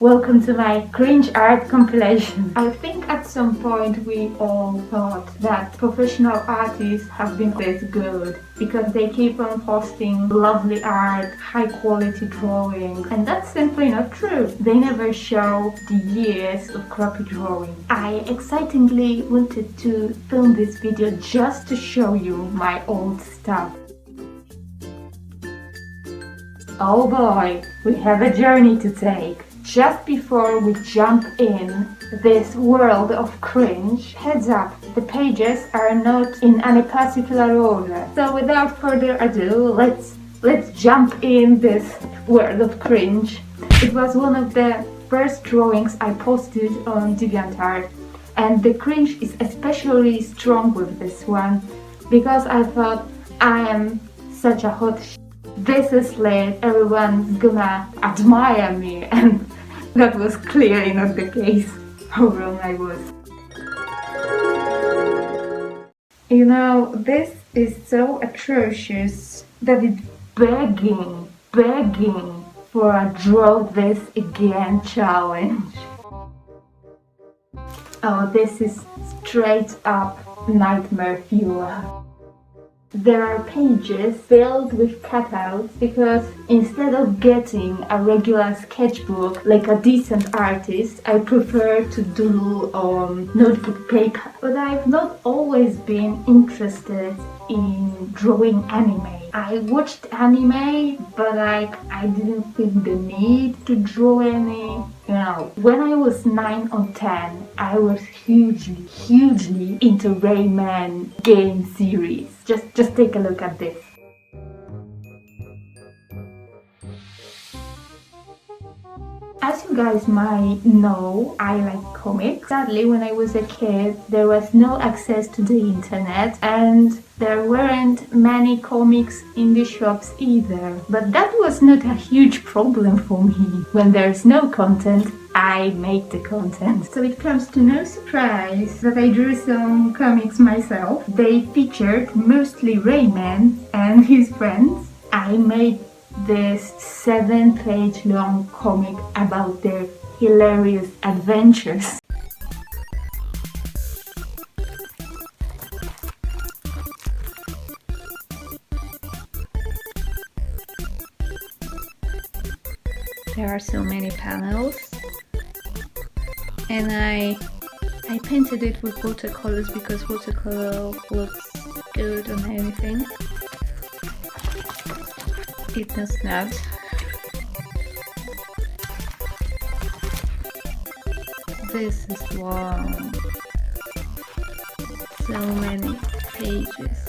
Welcome to my cringe art compilation. I think at some point we all thought that professional artists have been this good because they keep on posting lovely art, high quality drawings, and that's simply not true. They never show the years of crappy drawing. I excitingly wanted to film this video just to show you my old stuff. Oh boy, we have a journey to take. Just before we jump in this world of cringe, heads up, the pages are not in any particular order. So without further ado, let's jump in this world of cringe. It was one of the first drawings I posted on DeviantArt, and the cringe is especially strong with this one because I thought I am such a hot this is lit, everyone's gonna admire me, and that was clearly not the case. How wrong I was. You know, this is so atrocious that it's begging for a draw this again challenge. Oh, this is straight up nightmare fuel. There are pages filled with cutouts because instead of getting a regular sketchbook like a decent artist, I prefer to doodle on notebook paper. But I've not always been interested in drawing anime. I watched anime, but I didn't feel the need to draw any. You know, when I was 9 or 10, I was hugely into Rayman game series. Just take a look at this. As you guys might know, I like comics. Sadly, when I was a kid, there was no access to the internet and there weren't many comics in the shops either. But that was not a huge problem for me. When there's no content, I make the content. So it comes to no surprise that I drew some comics myself. They featured mostly Rayman and his friends. I made this 7-page long comic about their hilarious adventures. There are so many panels, and I painted it with watercolors because watercolor looks good on anything. It does not. This is long. So many pages.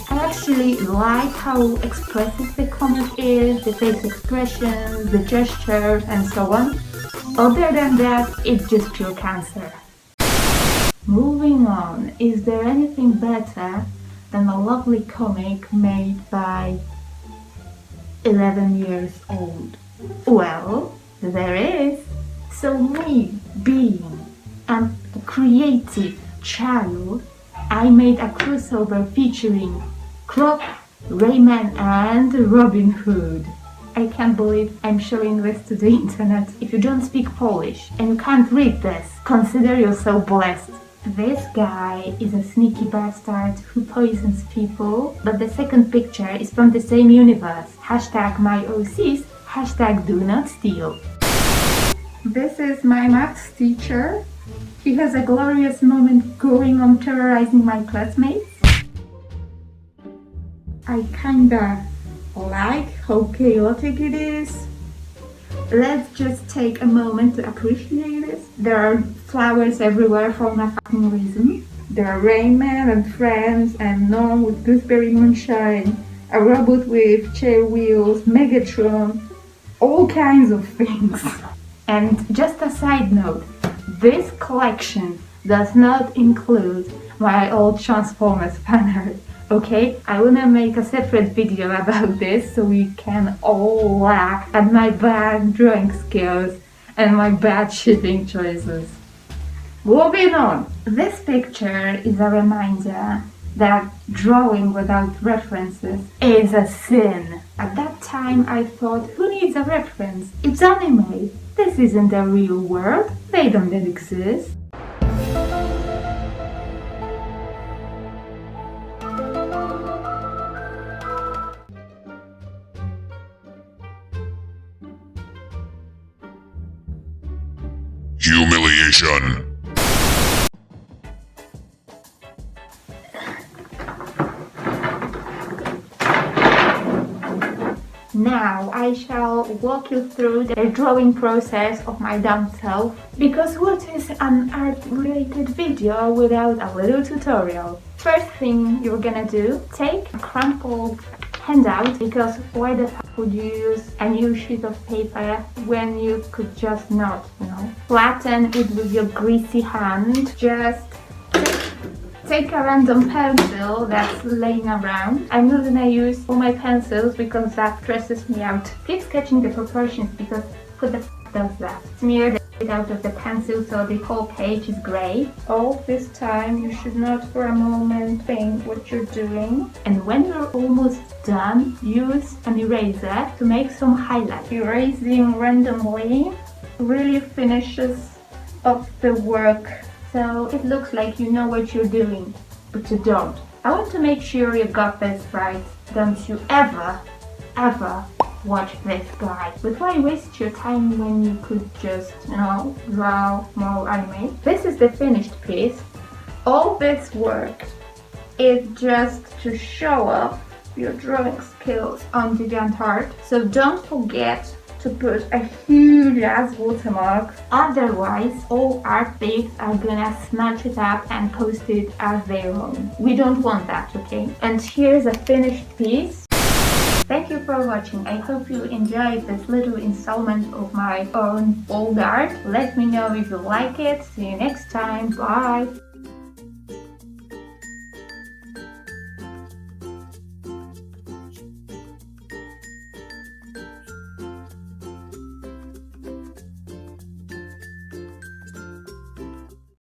I actually like how expressive the comic is, the face expressions, the gestures, and so on. Other than that, it's just pure cancer. Moving on, is there anything better than a lovely comic made by 11 years old? Well, there is. So me, being a creative child, I made a crossover featuring Croc, Rayman and Robin Hood. I can't believe I'm showing this to the internet. If you don't speak Polish and you can't read this, consider yourself blessed. This guy is a sneaky bastard who poisons people, but the second picture is from the same universe. Hashtag my OCs, hashtag do not steal. This is my maths teacher. He has a glorious moment going on terrorizing my classmates. I kinda like how chaotic it is. Let's just take a moment to appreciate this. There are flowers everywhere for no fucking reason. There are Rayman and friends and Norm with gooseberry moonshine, a robot with chair wheels, Megatron, all kinds of things. And just a side note, this collection does not include my old Transformers fan art. Okay, I wanna make a separate video about this so we can all laugh at my bad drawing skills and my bad shipping choices. Moving on! This picture is a reminder that drawing without references is a sin. At that time I thought, who needs a reference? It's anime. This isn't the real world. They don't exist. Humiliation. Now I shall walk you through the drawing process of my dumb self, because what is an art-related video without a little tutorial? First thing you're gonna do, take a crumpled handout, because why the fuck would you use a new sheet of paper when you could just not, flatten it with your greasy hand. Just take a random pencil that's laying around. I'm not gonna use all my pencils because that stresses me out. Keep sketching the proportions, because who the f does that? Smear the shit out of the pencil so the whole page is grey. All this time you should not for a moment think what you're doing. And when you're almost done, use an eraser to make some highlights. Erasing randomly really finishes off the work, so it looks like you know what you're doing, but you don't. I want to make sure you got this right. Don't you ever watch this guy. But why waste your time when you could just, draw more anime? This is the finished piece. All this work is just to show off your drawing skills on DeviantArt. So don't forget to put a huge ass watermark, otherwise all art thieves are gonna snatch it up and post it as their own. We don't want that, okay? And here's a finished piece. Thank you for watching. I hope you enjoyed this little installment of my own old art. Let me know if you like it. See you next time. Bye!